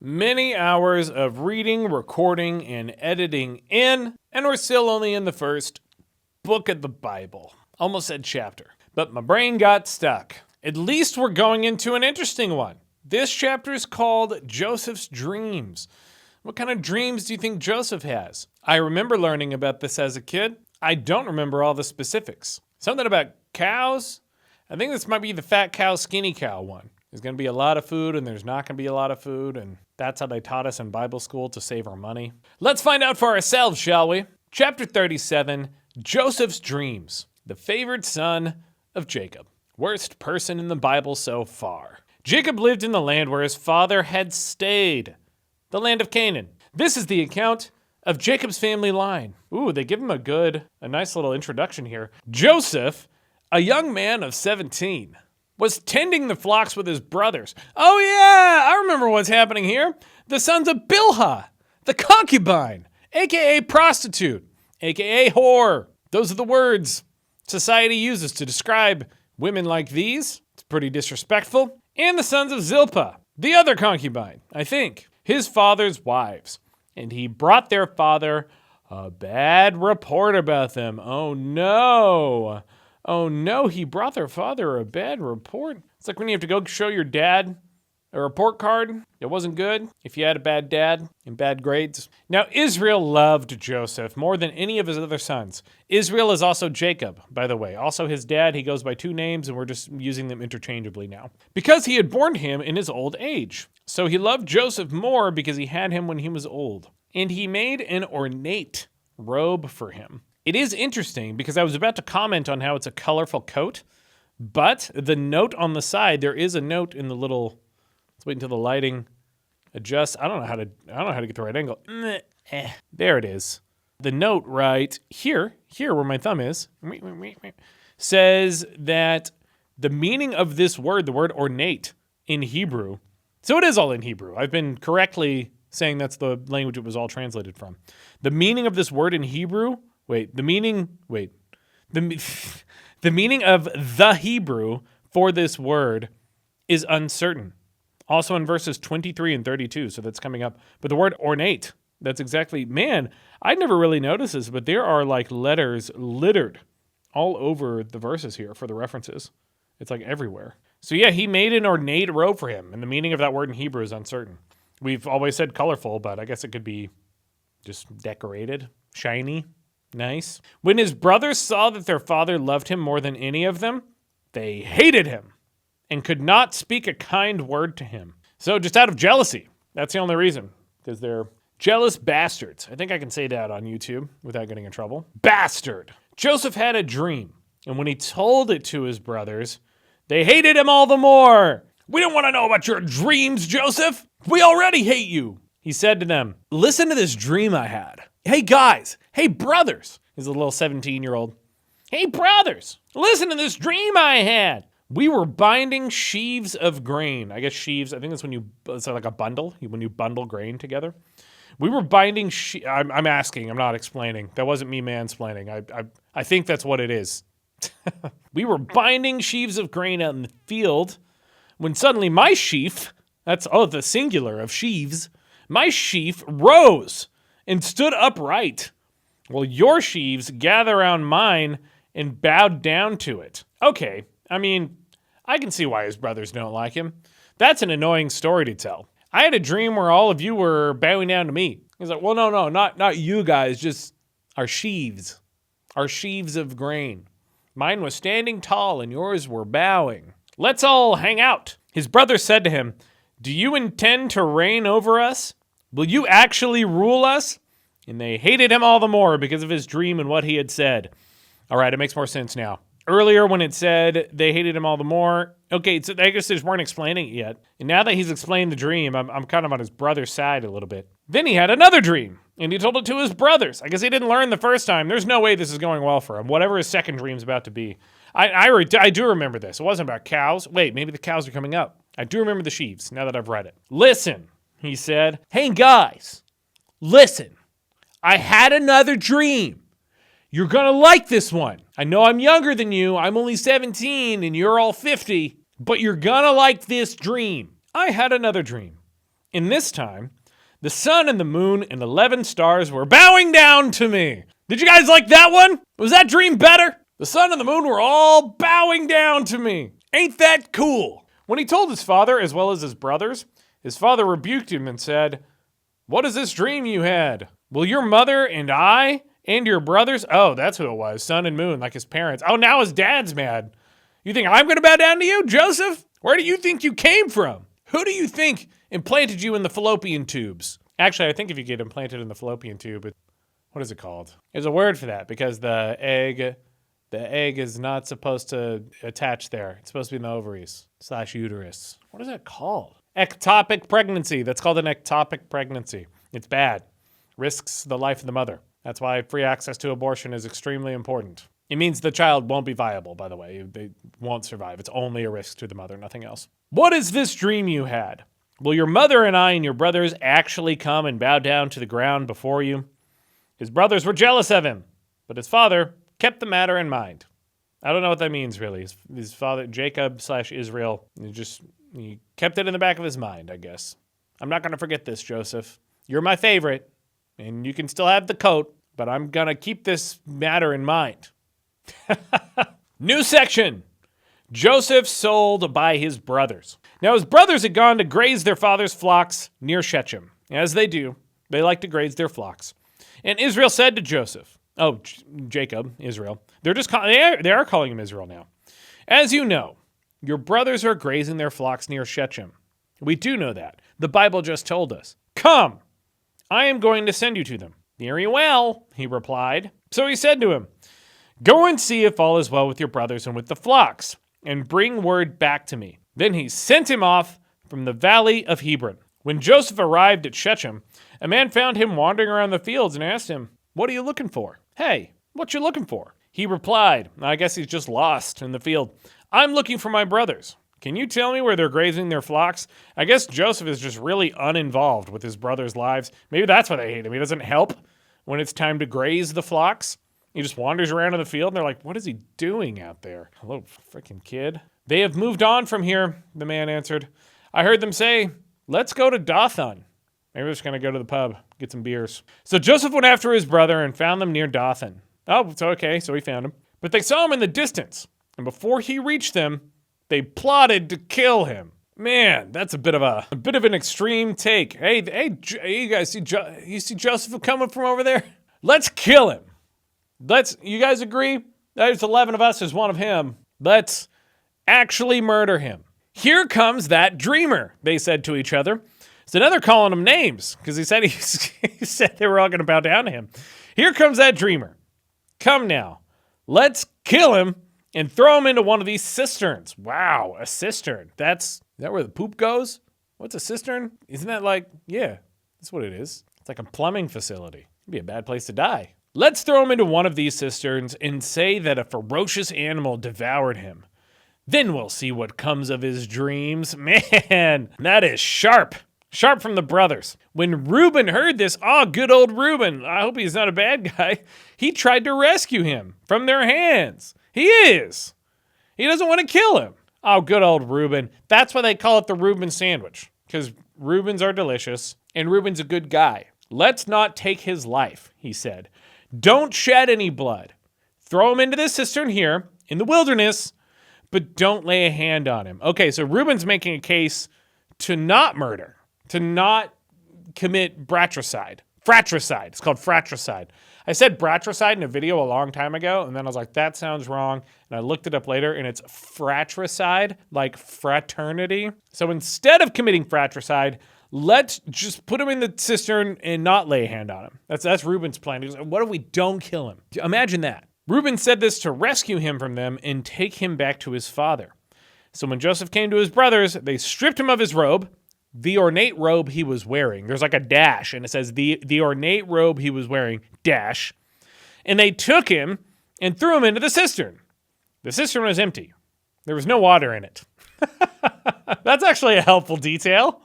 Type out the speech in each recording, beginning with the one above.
Many hours of reading, recording, and editing in, and we're still only in the first book of the Bible. Almost said chapter. But my brain got stuck. At least we're going into an interesting one. This chapter is called Joseph's Dreams. What kind of dreams do you think Joseph has? I remember learning about this as a kid. I don't remember all the specifics. Something about cows? I think this might be the fat cow, skinny cow one. There's going to be a lot of food and there's not going to be a lot of food, and that's how they taught us in Bible school to save our money. Let's find out for ourselves, shall we? Chapter 37, Joseph's Dreams, the favored son of Jacob. Worst person in the Bible so far. Jacob lived in the land where his father had stayed, the land of Canaan. This is the account of Jacob's family line. Ooh, they give him a nice little introduction here. Joseph, a young man of 17, was tending the flocks with his brothers. Oh yeah, I remember what's happening here. The sons of Bilhah, the concubine, aka prostitute, aka whore. Those are the words society uses to describe women like these. It's pretty disrespectful. And the sons of Zilpah, the other concubine, I think, his father's wives. And he brought their father a bad report about them. Oh no. Oh no, he brought their father a bad report. It's like when you have to go show your dad a report card. It wasn't good if you had a bad dad and bad grades. Now, Israel loved Joseph more than any of his other sons. Israel is also Jacob, by the way. Also his dad, he goes by two names, and we're just using them interchangeably now. Because he had borne him in his old age. So he loved Joseph more because he had him when he was old. And he made an ornate robe for him. It is interesting because I was about to comment on how it's a colorful coat, but the note on the side, there is a note in the little, let's wait until the lighting adjusts. I don't know how to get the right angle. There it is. The note right here where my thumb is, says that the meaning of this word, the word ornate in Hebrew, so it is all in Hebrew. I've been correctly saying that's the language it was all translated from. The meaning of this word in Hebrew, the meaning of the Hebrew for this word is uncertain. Also in verses 23 and 32, so that's coming up. But the word ornate, that's exactly, man, I never really noticed this, but there are like letters littered all over the verses here for the references. It's like everywhere. So yeah, he made an ornate robe for him, and the meaning of that word in Hebrew is uncertain. We've always said colorful, but I guess it could be just decorated, shiny. Nice. When his brothers saw that their father loved him more than any of them, they hated him and could not speak a kind word to him. So just out of jealousy, that's the only reason, because they're jealous bastards. I think I can say that on YouTube without getting in trouble. Bastard. Joseph had a dream, and when he told it to his brothers, they hated him all the more. We don't want to know about your dreams, Joseph. We already hate you. He said to them, listen to this dream I had. Hey guys, hey brothers, he's a little 17-year-old. Hey brothers, listen to this dream I had. We were binding sheaves of grain. I guess sheaves, I think that's when it's like a bundle, when you bundle grain together. We were binding, I'm asking, I'm not explaining. That wasn't me mansplaining. I think that's what it is. We were binding sheaves of grain out in the field when suddenly my sheaf, the singular of sheaves, my sheaf rose and stood upright, while your sheaves gathered around mine and bowed down to it. Okay, I mean, I can see why his brothers don't like him. That's an annoying story to tell. I had a dream where all of you were bowing down to me. He's like, well, no, not you guys, just our sheaves of grain. Mine was standing tall and yours were bowing. Let's all hang out. His brother said to him, do you intend to reign over us? Will you actually rule us? And they hated him all the more because of his dream and what he had said. All right, it makes more sense now. Earlier when it said they hated him all the more, okay, so I guess they just weren't explaining it yet. And now that he's explained the dream, I'm kind of on his brother's side a little bit. Then he had another dream, and he told it to his brothers. I guess he didn't learn the first time. There's no way this is going well for him, whatever his second dream's about to be. I do remember this. It wasn't about cows. Wait, maybe the cows are coming up. I do remember the sheaves, now that I've read it. Listen, he said. Hey guys, listen. I had another dream. You're gonna like this one. I know I'm younger than you. I'm only 17 and you're all 50, but you're gonna like this dream. I had another dream. In this time, the sun and the moon and 11 stars were bowing down to me. Did you guys like that one? Was that dream better? The sun and the moon were all bowing down to me. Ain't that cool? When he told his father as well as his brothers, his father rebuked him and said, "What is this dream you had? Will your mother and I and your brothers..." Oh, that's who it was. Sun and moon, like his parents. Oh, now his dad's mad. You think I'm going to bow down to you, Joseph? Where do you think you came from? Who do you think implanted you in the fallopian tubes? Actually, I think if you get implanted in the fallopian tube, what is it called? There's a word for that because the egg is not supposed to attach there. It's supposed to be in the ovaries / uterus. What is that called? Ectopic pregnancy. That's called an ectopic pregnancy. It's bad. Risks the life of the mother. That's why free access to abortion is extremely important. It means the child won't be viable, by the way. They won't survive. It's only a risk to the mother, nothing else. What is this dream you had? Will your mother and I and your brothers actually come and bow down to the ground before you? His brothers were jealous of him, but his father kept the matter in mind. I don't know what that means, really. His father, Jacob / Israel, he kept it in the back of his mind, I guess. I'm not going to forget this, Joseph. You're my favorite, and you can still have the coat, but I'm going to keep this matter in mind. New section. Joseph sold by his brothers. Now his brothers had gone to graze their father's flocks near Shechem. As they do, they like to graze their flocks. And Israel said to Joseph, Jacob, Israel, they are calling him Israel now. As you know, your brothers are grazing their flocks near Shechem. We do know that. The Bible just told us. Come, I am going to send you to them. Very well, he replied. So he said to him, go and see if all is well with your brothers and with the flocks, and bring word back to me. Then he sent him off from the valley of Hebron. When Joseph arrived at Shechem, a man found him wandering around the fields and asked him, what are you looking for? Hey, what you looking for? He replied, I guess he's just lost in the field. I'm looking for my brothers. Can you tell me where they're grazing their flocks? I guess Joseph is just really uninvolved with his brothers' lives. Maybe that's why they hate him. He doesn't help when it's time to graze the flocks. He just wanders around in the field, and they're like, what is he doing out there? Hello, freaking kid. They have moved on from here, the man answered. I heard them say, let's go to Dothan. Maybe we're just going to go to the pub, get some beers. So Joseph went after his brother and found them near Dothan. Oh, it's okay, so he found him. But they saw him in the distance, and before he reached them, they plotted to kill him. Man, that's a bit of an extreme take. Hey, you guys see Joseph coming from over there? Let's kill him. You guys agree? There's 11 of us, there's one of him. Let's actually murder him. Here comes that dreamer, they said to each other. So now they're calling him names, because he said they were all going to bow down to him. Here comes that dreamer. Come now, let's kill him and throw him into one of these cisterns. Wow, a cistern. Is that where the poop goes? What's a cistern? Isn't that that's what it is. It's like a plumbing facility. It'd be a bad place to die. Let's throw him into one of these cisterns and say that a ferocious animal devoured him. Then we'll see what comes of his dreams. Man, that is sharp. Sharp from the brothers. When Reuben heard this, good old Reuben, I hope he's not a bad guy, he tried to rescue him from their hands. He is. He doesn't want to kill him. Oh, good old Reuben. That's why they call it the Reuben sandwich, because Reubens are delicious, and Reuben's a good guy. Let's not take his life, he said. Don't shed any blood. Throw him into this cistern here in the wilderness, but don't lay a hand on him. Okay, so Reuben's making a case to not murder, to not commit fratricide. Fratricide. It's called fratricide. I said fratricide in a video a long time ago, and then I was like, that sounds wrong. And I looked it up later, and it's fratricide, like fraternity. So instead of committing fratricide, let's just put him in the cistern and not lay a hand on him. That's Reuben's plan. He goes, what if we don't kill him? Imagine that. Reuben said this to rescue him from them and take him back to his father. So when Joseph came to his brothers, they stripped him of his robe, the ornate robe he was wearing. There's like a dash, and it says the ornate robe he was wearing, dash. And they took him and threw him into the cistern. The cistern was empty. There was no water in it. That's actually a helpful detail.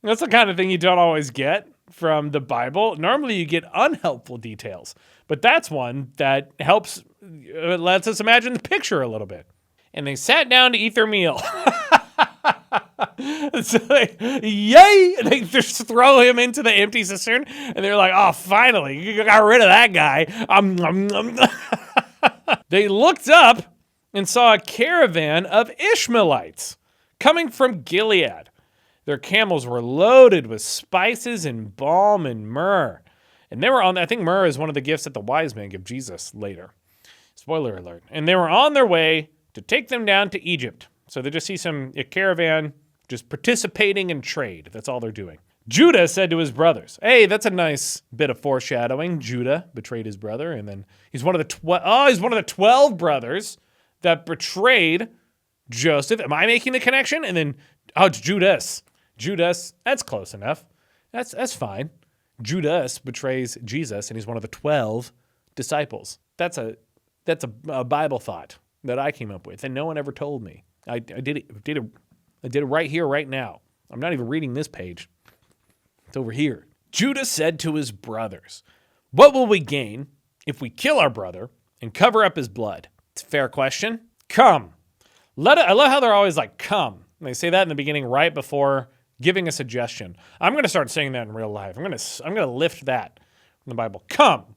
That's the kind of thing you don't always get from the Bible. Normally you get unhelpful details, but that's one that helps, lets us imagine the picture a little bit. And they sat down to eat their meal. So yay! They just throw him into the empty cistern, and they're like, "Oh, finally, you got rid of that guy." They looked up and saw a caravan of Ishmaelites coming from Gilead. Their camels were loaded with spices and balm and myrrh. And they were I think myrrh is one of the gifts that the wise men give Jesus later. Spoiler alert. And they were on their way to take them down to Egypt. So they just see a caravan just participating in trade. That's all they're doing. Judah said to his brothers, hey, that's a nice bit of foreshadowing. Judah betrayed his brother, and then he's one of the 12 brothers that betrayed Joseph. Am I making the connection? And then, it's Judas. Judas, that's close enough. That's fine. Judas betrays Jesus, and he's one of the 12 disciples. That's a Bible thought that I came up with, and no one ever told me. I did it right here, right now. I'm not even reading this page. It's over here. Judah said to his brothers, what will we gain if we kill our brother and cover up his blood? It's a fair question. Come. I love how they're always like, come. And they say that in the beginning right before giving a suggestion. I'm going to start saying that in real life. I'm going to lift that from the Bible. Come.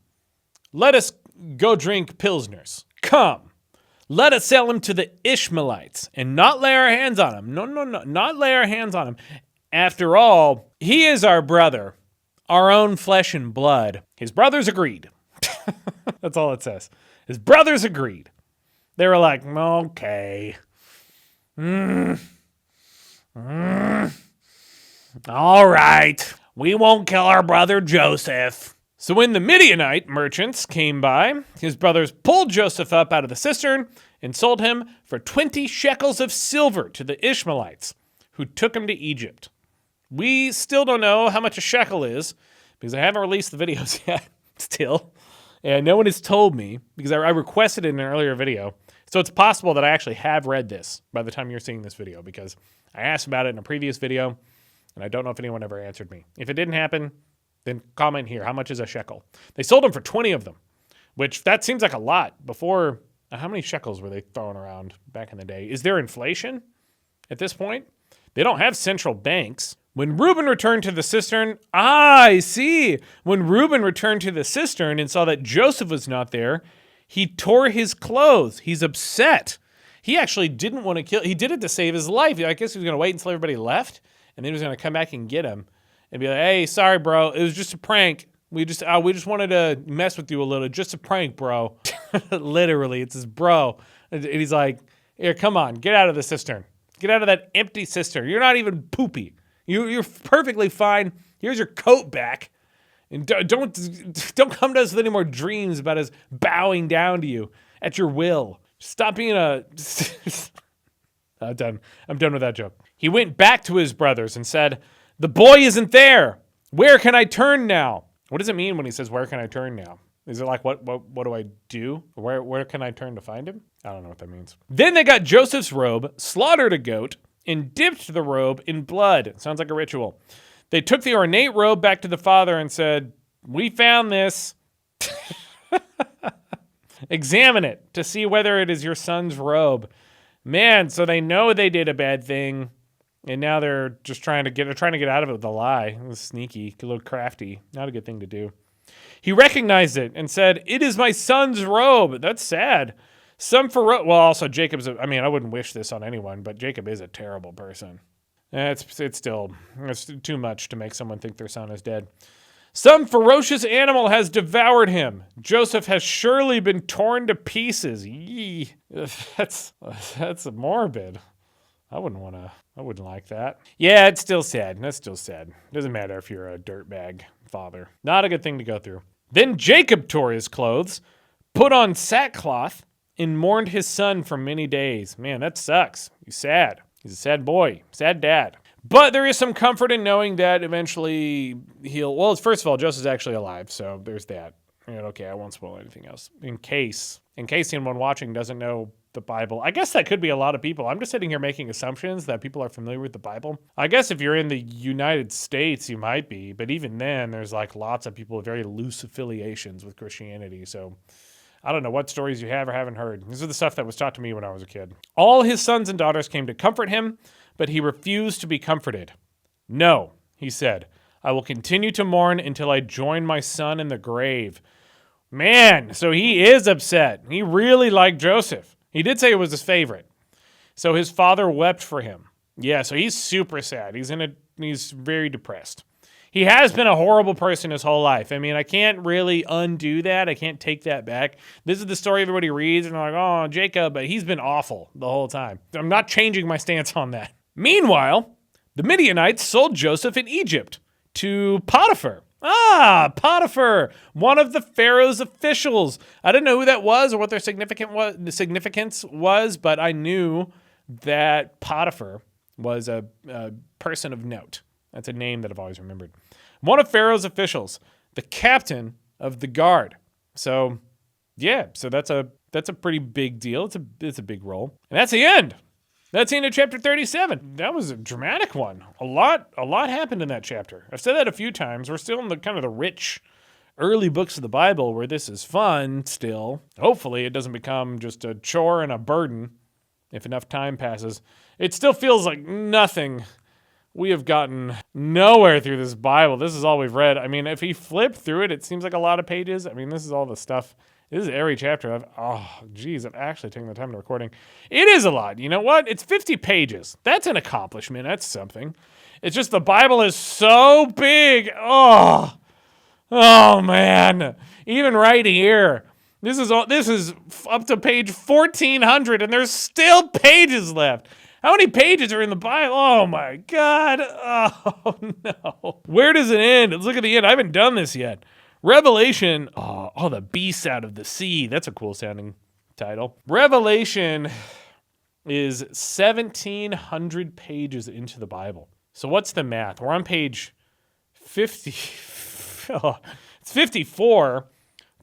Let us go drink Pilsners. Come. Let us sell him to the Ishmaelites and not lay our hands on him. No, not lay our hands on him. After all, he is our brother, our own flesh and blood. His brothers agreed. That's all it says. His brothers agreed. They were like, okay. All right. We won't kill our brother Joseph. So when the Midianite merchants came by, his brothers pulled Joseph up out of the cistern and sold him for 20 shekels of silver to the Ishmaelites, who took him to Egypt. We still don't know how much a shekel is, because I haven't released the videos yet, still. And no one has told me, because I requested it in an earlier video. So it's possible that I actually have read this by the time you're seeing this video, because I asked about it in a previous video, and I don't know if anyone ever answered me. If it didn't happen, then comment here. How much is a shekel? They sold them for 20 of them, which that seems like a lot. Before, how many shekels were they throwing around back in the day? Is there inflation at this point? They don't have central banks. When Reuben returned to the cistern, I see. When Reuben returned to the cistern and saw that Joseph was not there, he tore his clothes. He's upset. He actually didn't want to kill. He did it to save his life. I guess he was going to wait until everybody left, and then he was going to come back and get him. And be like, hey, sorry, bro. It was just a prank. We just wanted to mess with you a little. Just a prank, bro. Literally, it's his bro. And he's like, here, come on. Get out of the cistern. Get out of that empty cistern. You're not even poopy. You're perfectly fine. Here's your coat back. And don't come to us with any more dreams about us bowing down to you at your will. Stop being a... I'm done with that joke. He went back to his brothers and said, the boy isn't there. Where can I turn now? What does it mean when he says, where can I turn now? Is it like, what do I do? Where can I turn to find him? I don't know what that means. Then they got Joseph's robe, slaughtered a goat, and dipped the robe in blood. It sounds like a ritual. They took the ornate robe back to the father and said, we found this. Examine it to see whether it is your son's robe. Man, so they know they did a bad thing. And now they're just trying to get out of it with a lie. It was sneaky, a little crafty. Not a good thing to do. He recognized it and said, it is my son's robe. That's sad. Also Jacob's, I wouldn't wish this on anyone, but Jacob is a terrible person. It's too much to make someone think their son is dead. Some ferocious animal has devoured him. Joseph has surely been torn to pieces. Yee. That's morbid. I wouldn't like that. Yeah, it's still sad. That's still sad. Doesn't matter if you're a dirtbag father. Not a good thing to go through. Then Jacob tore his clothes, put on sackcloth, and mourned his son for many days. Man, that sucks. He's sad. He's a sad boy. Sad dad. But there is some comfort in knowing that eventually first of all, Joseph's actually alive, so there's that. And okay, I won't spoil anything else. In case anyone watching doesn't know the Bible. I guess that could be a lot of people. I'm just sitting here making assumptions that people are familiar with the Bible. I guess if you're in the United States, you might be, but even then, there's like lots of people with very loose affiliations with Christianity, so I don't know what stories you have or haven't heard. These are the stuff that was taught to me when I was a kid. All his sons and daughters came to comfort him, but he refused to be comforted. No, he said, I will continue to mourn until I join my son in the grave. Man, so he is upset. He really liked Joseph. He did say it was his favorite. So his father wept for him. Yeah, so he's super sad. He's very depressed. He has been a horrible person his whole life. I mean, I can't really undo that. I can't take that back. This is the story everybody reads and they're like, oh, Jacob, but he's been awful the whole time. I'm not changing my stance on that. Meanwhile, the Midianites sold Joseph in Egypt to Potiphar. Potiphar, one of the Pharaoh's officials. I didn't know who that was or what their significance was, but I knew that Potiphar was a person of note. That's a name that I've always remembered. One of Pharaoh's officials, the captain of the guard. So, yeah, so that's a pretty big deal. It's a big role. And that's the end. That's the end of chapter 37. That was a dramatic one. A lot happened in that chapter. I've said that a few times. We're still in the kind of the rich early books of the Bible where this is fun still. Hopefully it doesn't become just a chore and a burden if enough time passes. It still feels like nothing. We have gotten nowhere through this Bible. This is all we've read. I mean, if you flip through it, it seems like a lot of pages. I mean, this is all the stuff. This is every chapter. I've actually taken the time to recording. It is a lot. You know what? It's 50 pages. That's an accomplishment. That's something. It's just the Bible is so big. Oh man. Even right here. This is up to page 1400 and there's still pages left. How many pages are in the Bible? Oh my God. Oh no. Where does it end? Let's look at the end. I haven't done this yet. Revelation. Oh, the beasts out of the sea. That's a cool sounding title. Revelation is 1,700 pages into the Bible. So what's the math? We're on page 50. It's 54,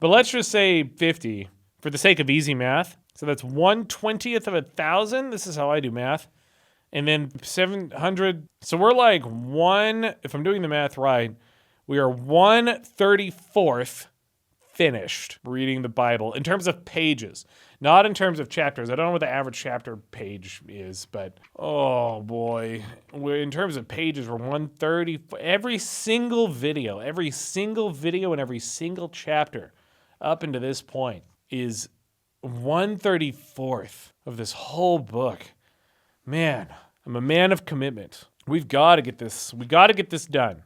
but let's just say 50 for the sake of easy math. So that's 1/20 of 1,000. This is how I do math. And then 700. So we're like if I'm doing the math right, we are 1/34th finished reading the Bible in terms of pages, not in terms of chapters. I don't know what the average chapter page is, but oh boy. In terms of pages, we're 130. Every single video and every single chapter up into this point is 1/34th of this whole book. Man, I'm a man of commitment. We've got to get this. We got to get this done.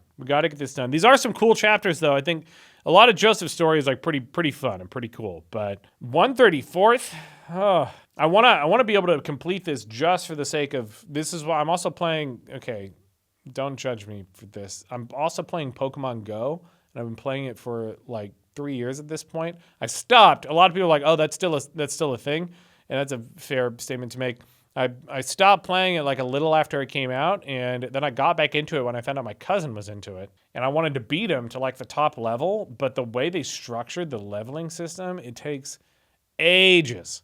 These are some cool chapters, though. I think a lot of Joseph's story is like pretty fun and pretty cool. But 1/34th, I want to be able to complete this just for the sake of this. Is why I'm also playing. Okay, don't judge me for this. I'm also playing Pokemon Go, and I've been playing it for like 3 years at this point. I stopped. A lot of people are like, oh, that's still a thing, and that's a fair statement to make. I stopped playing it like a little after it came out, and then I got back into it when I found out my cousin was into it. And I wanted to beat him to like the top level, but the way they structured the leveling system, it takes ages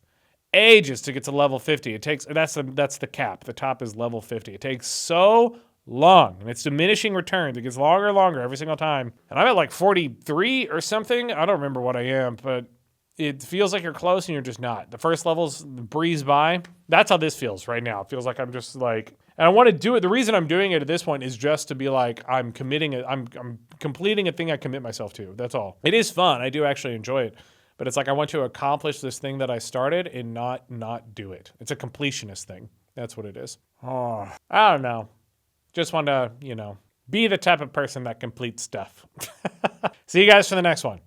to get to level 50. That's the cap. The top is level 50. It takes so long, and it's diminishing returns. It gets longer and longer every single time. And I'm at like 43 or something. I don't remember what I am, but it feels like you're close and you're just not. The first levels breeze by. That's how this feels right now. It feels like I'm just like, and I want to do it. The reason I'm doing it at this point is just to be like, I'm completing a thing I commit myself to. That's all. It is fun. I do actually enjoy it. But it's like I want to accomplish this thing that I started and not do it. It's a completionist thing. That's what it is. Oh, I don't know. Just want to, be the type of person that completes stuff. See you guys for the next one.